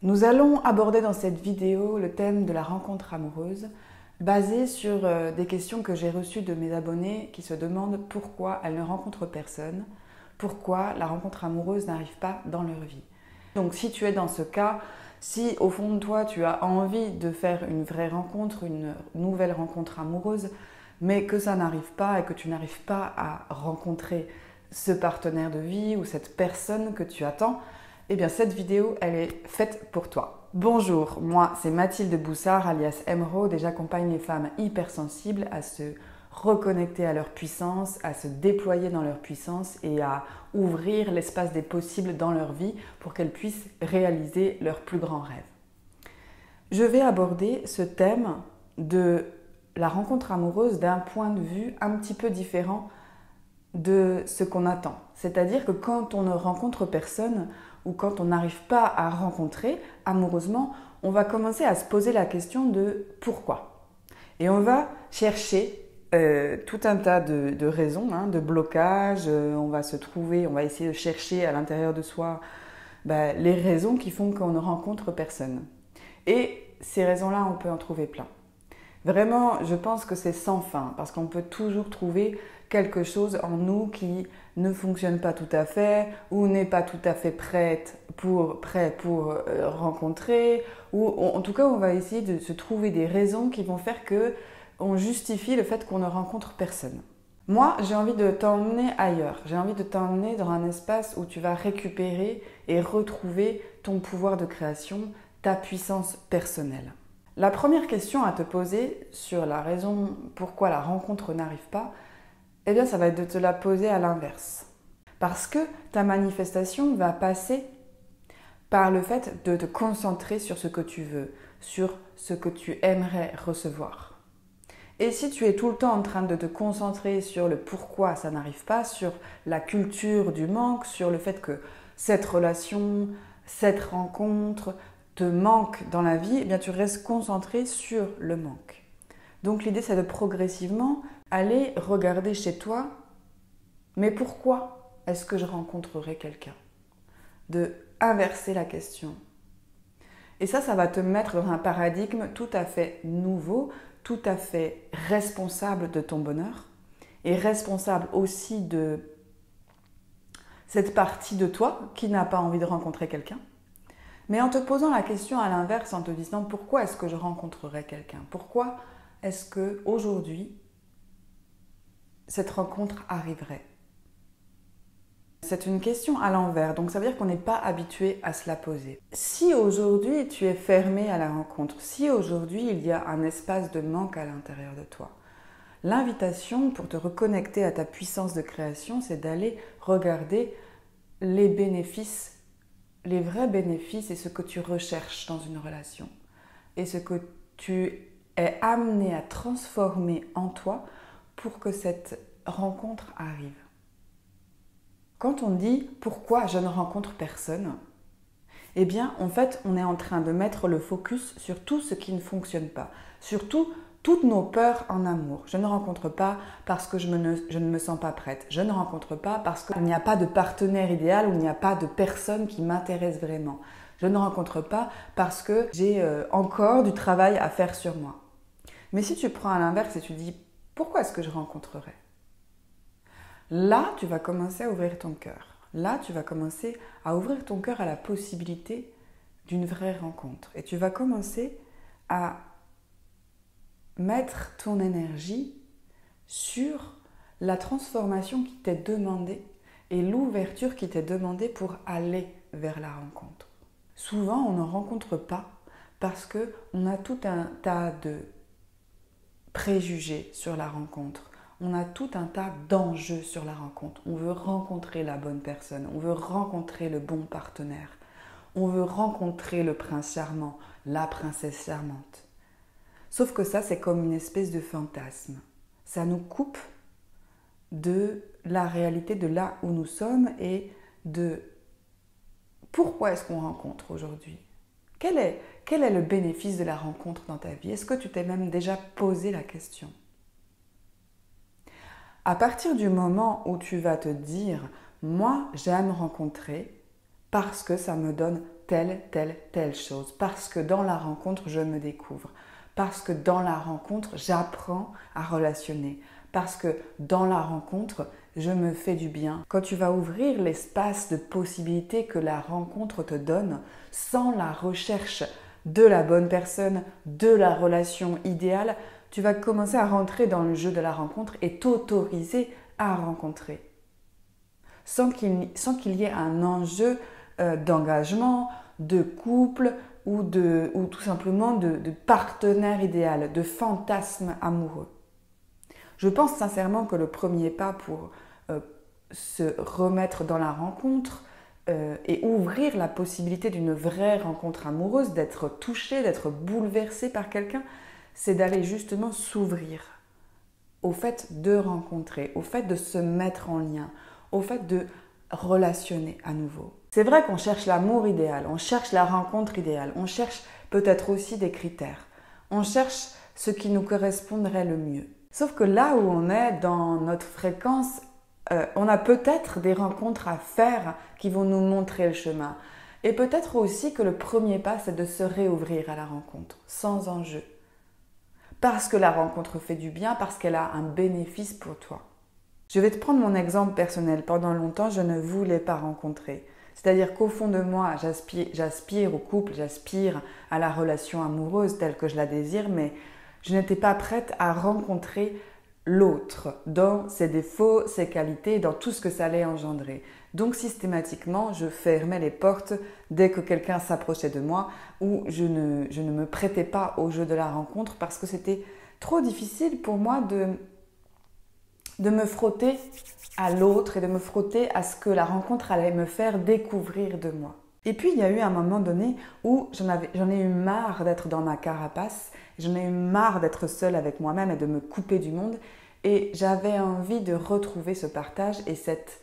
Nous allons aborder dans cette vidéo le thème de la rencontre amoureuse, basé sur des questions que j'ai reçues de mes abonnés qui se demandent pourquoi elles ne rencontrent personne, pourquoi la rencontre amoureuse n'arrive pas dans leur vie. Donc si tu es dans ce cas, si au fond de toi tu as envie de faire une vraie rencontre, une nouvelle rencontre amoureuse, mais que ça n'arrive pas et que tu n'arrives pas à rencontrer ce partenaire de vie ou cette personne que tu attends, eh bien cette vidéo, elle est faite pour toi. Bonjour, moi c'est Mathilde Boussard alias Emeraude et j'accompagne les femmes hypersensibles à se reconnecter à leur puissance, à se déployer dans leur puissance et à ouvrir l'espace des possibles dans leur vie pour qu'elles puissent réaliser leurs plus grands rêves. Je vais aborder ce thème de la rencontre amoureuse d'un point de vue un petit peu différent de ce qu'on attend. C'est-à-dire que quand on ne rencontre personne ou quand on n'arrive pas à rencontrer amoureusement, on va commencer à se poser la question de pourquoi. Et on va chercher tout un tas de raisons, de blocages, on va essayer de chercher à l'intérieur de soi les raisons qui font qu'on ne rencontre personne. Et ces raisons-là, on peut en trouver plein. Vraiment, je pense que c'est sans fin, parce qu'on peut toujours trouver quelque chose en nous qui ne fonctionne pas tout à fait, ou n'est pas tout à fait prêt pour rencontrer, ou en tout cas, on va essayer de se trouver des raisons qui vont faire qu'on justifie le fait qu'on ne rencontre personne. Moi, j'ai envie de t'emmener ailleurs, j'ai envie de t'emmener dans un espace où tu vas récupérer et retrouver ton pouvoir de création, ta puissance personnelle. La première question à te poser sur la raison pourquoi la rencontre n'arrive pas, eh bien ça va être de te la poser à l'inverse. Parce que ta manifestation va passer par le fait de te concentrer sur ce que tu veux, sur ce que tu aimerais recevoir. Et si tu es tout le temps en train de te concentrer sur le pourquoi ça n'arrive pas, sur la culture du manque, sur le fait que cette relation, cette rencontre te manque dans la vie, eh bien tu restes concentré sur le manque. Donc l'idée c'est de progressivement aller regarder chez toi, mais pourquoi est-ce que je rencontrerai quelqu'un ? De inverser la question. Et ça va te mettre dans un paradigme tout à fait nouveau, tout à fait responsable de ton bonheur et responsable aussi de cette partie de toi qui n'a pas envie de rencontrer quelqu'un. Mais en te posant la question à l'inverse, en te disant pourquoi est-ce que je rencontrerai quelqu'un ? Pourquoi est-ce que aujourd'hui cette rencontre arriverait ? C'est une question à l'envers, donc ça veut dire qu'on n'est pas habitué à se la poser. Si aujourd'hui tu es fermé à la rencontre, si aujourd'hui il y a un espace de manque à l'intérieur de toi, l'invitation pour te reconnecter à ta puissance de création, c'est d'aller regarder les bénéfices, les vrais bénéfices et ce que tu recherches dans une relation et ce que tu es amené à transformer en toi pour que cette rencontre arrive. Quand on dit « pourquoi je ne rencontre personne ?» eh bien, en fait, on est en train de mettre le focus sur tout ce qui ne fonctionne pas, sur toutes nos peurs en amour. Je ne rencontre pas parce que je ne me sens pas prête. Je ne rencontre pas parce qu'il n'y a pas de partenaire idéal ou il n'y a pas de personne qui m'intéresse vraiment. Je ne rencontre pas parce que j'ai encore du travail à faire sur moi. Mais si tu prends à l'inverse et tu dis « pourquoi est-ce que je rencontrerai ?» Là, tu vas commencer à ouvrir ton cœur. Là, tu vas commencer à ouvrir ton cœur à la possibilité d'une vraie rencontre. Et tu vas commencer à mettre ton énergie sur la transformation qui t'est demandée et l'ouverture qui t'est demandée pour aller vers la rencontre. Souvent, on ne rencontre pas parce qu'on a tout un tas de préjugés sur la rencontre. On a tout un tas d'enjeux sur la rencontre. On veut rencontrer la bonne personne, on veut rencontrer le bon partenaire, on veut rencontrer le prince charmant, la princesse charmante. Sauf que ça, c'est comme une espèce de fantasme. Ça nous coupe de la réalité de là où nous sommes et de pourquoi est-ce qu'on rencontre aujourd'hui ? Quel est le bénéfice de la rencontre dans ta vie ? Est-ce que tu t'es même déjà posé la question ? À partir du moment où tu vas te dire « moi, j'aime rencontrer parce que ça me donne telle chose. Parce que dans la rencontre, je me découvre. Parce que dans la rencontre, j'apprends à relationner. Parce que dans la rencontre, je me fais du bien. Quand tu vas ouvrir l'espace de possibilités que la rencontre te donne, sans la recherche de la bonne personne, de la relation idéale, tu vas commencer à rentrer dans le jeu de la rencontre et t'autoriser à rencontrer. Sans qu'il y ait un enjeu d'engagement, de couple ou tout simplement de partenaire idéal, de fantasme amoureux. Je pense sincèrement que le premier pas pour se remettre dans la rencontre et ouvrir la possibilité d'une vraie rencontre amoureuse, d'être touché, d'être bouleversé par quelqu'un, c'est d'aller justement s'ouvrir au fait de rencontrer, au fait de se mettre en lien, au fait de relationner à nouveau. C'est vrai qu'on cherche l'amour idéal, on cherche la rencontre idéale, on cherche peut-être aussi des critères, on cherche ce qui nous correspondrait le mieux. Sauf que là où on est dans notre fréquence, on a peut-être des rencontres à faire qui vont nous montrer le chemin. Et peut-être aussi que le premier pas, c'est de se réouvrir à la rencontre, sans enjeu. Parce que la rencontre fait du bien, parce qu'elle a un bénéfice pour toi. Je vais te prendre mon exemple personnel. Pendant longtemps, je ne voulais pas rencontrer. C'est-à-dire qu'au fond de moi, j'aspire au couple, j'aspire à la relation amoureuse telle que je la désire, mais je n'étais pas prête à rencontrer l'autre dans ses défauts, ses qualités, dans tout ce que ça allait engendrer. Donc systématiquement, je fermais les portes dès que quelqu'un s'approchait de moi ou je ne me prêtais pas au jeu de la rencontre parce que c'était trop difficile pour moi de me frotter à l'autre et de me frotter à ce que la rencontre allait me faire découvrir de moi. Et puis il y a eu un moment donné où j'en ai eu marre d'être dans ma carapace, j'en ai eu marre d'être seule avec moi-même et de me couper du monde et j'avais envie de retrouver ce partage et cette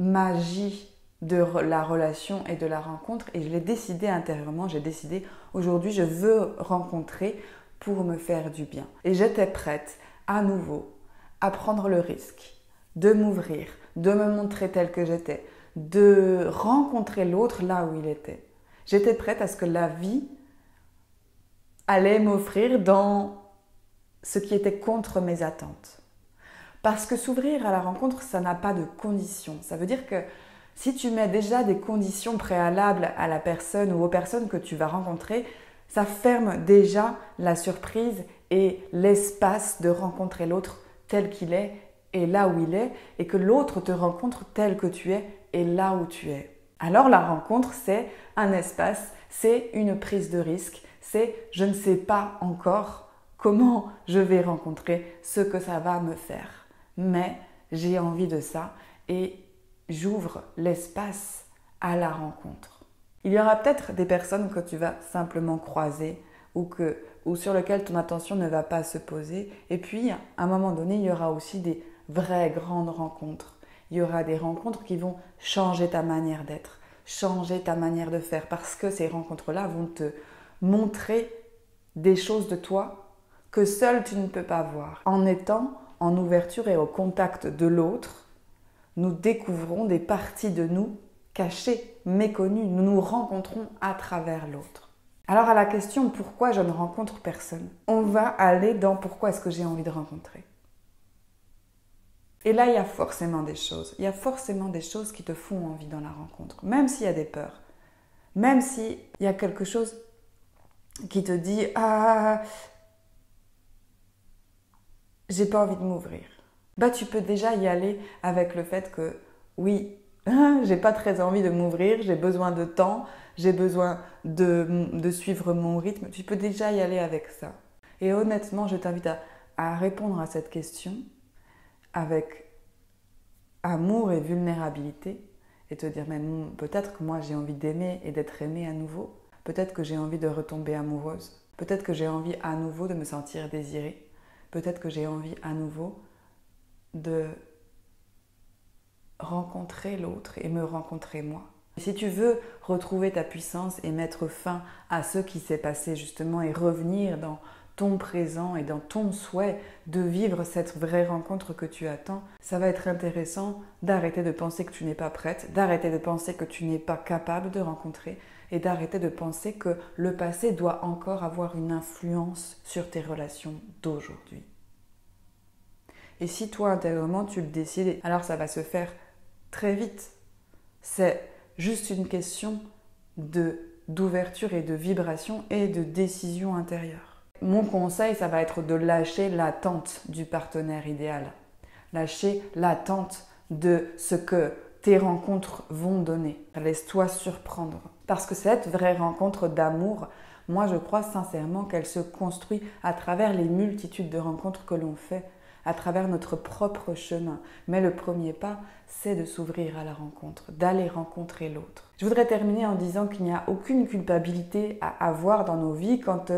magie de la relation et de la rencontre et je l'ai décidé intérieurement, j'ai décidé aujourd'hui je veux rencontrer pour me faire du bien. Et j'étais prête à nouveau à prendre le risque de m'ouvrir, de me montrer telle que j'étais, de rencontrer l'autre là où il était. J'étais prête à ce que la vie allait m'offrir dans ce qui était contre mes attentes. Parce que s'ouvrir à la rencontre, ça n'a pas de conditions. Ça veut dire que si tu mets déjà des conditions préalables à la personne ou aux personnes que tu vas rencontrer, ça ferme déjà la surprise et l'espace de rencontrer l'autre tel qu'il est et là où il est, et que l'autre te rencontre tel que tu es et là où tu es. Alors la rencontre, c'est un espace, c'est une prise de risque, c'est je ne sais pas encore comment je vais rencontrer ce que ça va me faire. Mais j'ai envie de ça et j'ouvre l'espace à la rencontre. Il y aura peut-être des personnes que tu vas simplement croiser ou sur lesquelles ton attention ne va pas se poser. Et puis, à un moment donné, il y aura aussi des vraies grandes rencontres. Il y aura des rencontres qui vont changer ta manière d'être, changer ta manière de faire, parce que ces rencontres-là vont te montrer des choses de toi que seul tu ne peux pas voir. En étant en ouverture et au contact de l'autre, nous découvrons des parties de nous cachées, méconnues. Nous nous rencontrons à travers l'autre. Alors à la question « Pourquoi je ne rencontre personne ?», on va aller dans « Pourquoi est-ce que j'ai envie de rencontrer ?» Et là, il y a forcément des choses. Il y a forcément des choses qui te font envie dans la rencontre, même s'il y a des peurs. Même s'il y a quelque chose qui te dit « Ah, j'ai pas envie de m'ouvrir ». Bah, tu peux déjà y aller avec le fait que oui, j'ai pas très envie de m'ouvrir, j'ai besoin de temps, j'ai besoin de suivre mon rythme. Tu peux déjà y aller avec ça. Et honnêtement, je t'invite à répondre à cette question avec amour et vulnérabilité et te dire, mais peut-être que moi j'ai envie d'aimer et d'être aimée à nouveau. Peut-être que j'ai envie de retomber amoureuse. Peut-être que j'ai envie à nouveau de me sentir désirée. Peut-être que j'ai envie à nouveau de rencontrer l'autre et me rencontrer moi. Si tu veux retrouver ta puissance et mettre fin à ce qui s'est passé justement et revenir dans ton présent et dans ton souhait de vivre cette vraie rencontre que tu attends, ça va être intéressant d'arrêter de penser que tu n'es pas prête, d'arrêter de penser que tu n'es pas capable de rencontrer et d'arrêter de penser que le passé doit encore avoir une influence sur tes relations d'aujourd'hui. Et si toi, intérieurement, tu le décides, alors ça va se faire très vite. C'est juste une question d'ouverture et de vibration et de décision intérieure. Mon conseil, ça va être de lâcher l'attente du partenaire idéal. Lâcher l'attente de ce que tes rencontres vont donner. Laisse-toi surprendre. Parce que cette vraie rencontre d'amour, moi je crois sincèrement qu'elle se construit à travers les multitudes de rencontres que l'on fait, à travers notre propre chemin. Mais le premier pas, c'est de s'ouvrir à la rencontre, d'aller rencontrer l'autre. Je voudrais terminer en disant qu'il n'y a aucune culpabilité à avoir dans nos vies quand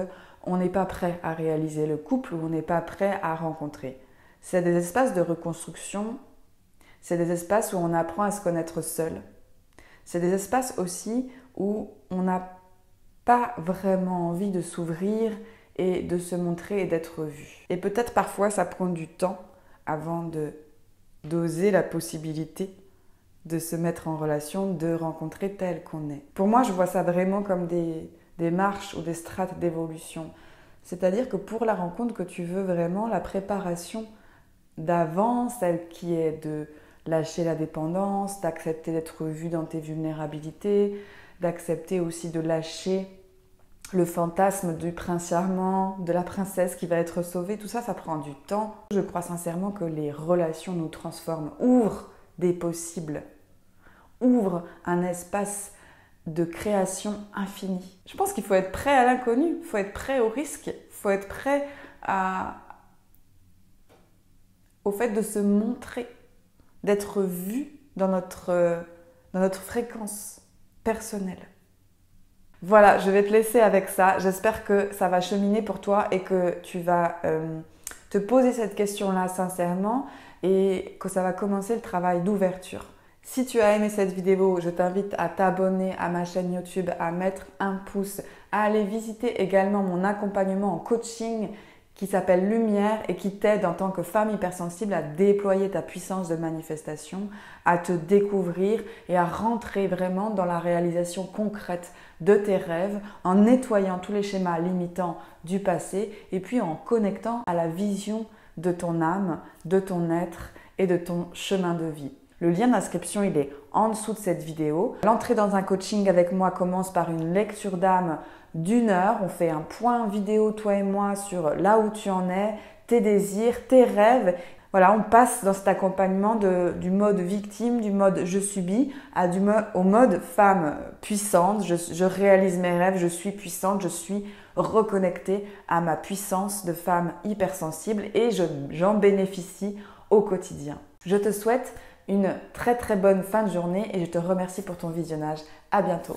on n'est pas prêt à réaliser le couple ou on n'est pas prêt à rencontrer. C'est des espaces de reconstruction, c'est des espaces où on apprend à se connaître seul. C'est des espaces aussi où on n'a pas vraiment envie de s'ouvrir et de se montrer et d'être vu. Et peut-être parfois ça prend du temps avant d'oser la possibilité de se mettre en relation, de rencontrer tel qu'on est. Pour moi, je vois ça vraiment comme des marches ou des strates d'évolution. C'est-à-dire que pour la rencontre que tu veux vraiment, la préparation d'avant, celle qui est de lâcher la dépendance, d'accepter d'être vu dans tes vulnérabilités, d'accepter aussi de lâcher le fantasme du prince charmant, de la princesse qui va être sauvée, tout ça, ça prend du temps. Je crois sincèrement que les relations nous transforment, ouvrent des possibles, ouvrent un espace de création infinie. Je pense qu'il faut être prêt à l'inconnu, il faut être prêt au risque, il faut être prêt au fait de se montrer, d'être vu dans notre fréquence personnelle. Voilà, je vais te laisser avec ça. J'espère que ça va cheminer pour toi et que tu vas te poser cette question-là sincèrement et que ça va commencer le travail d'ouverture. Si tu as aimé cette vidéo, je t'invite à t'abonner à ma chaîne YouTube, à mettre un pouce, à aller visiter également mon accompagnement en coaching qui s'appelle Lumière et qui t'aide en tant que femme hypersensible à déployer ta puissance de manifestation, à te découvrir et à rentrer vraiment dans la réalisation concrète de tes rêves en nettoyant tous les schémas limitants du passé et puis en connectant à la vision de ton âme, de ton être et de ton chemin de vie. Le lien d'inscription, il est en dessous de cette vidéo. L'entrée dans un coaching avec moi commence par une lecture d'âme d'1 heure. On fait un point vidéo, toi et moi, sur là où tu en es, tes désirs, tes rêves. Voilà, on passe dans cet accompagnement du mode victime, du mode je subis, au mode femme puissante. Je réalise mes rêves, je suis puissante, je suis reconnectée à ma puissance de femme hypersensible et j'en bénéficie au quotidien. Je te souhaite une très très bonne fin de journée et je te remercie pour ton visionnage. À bientôt.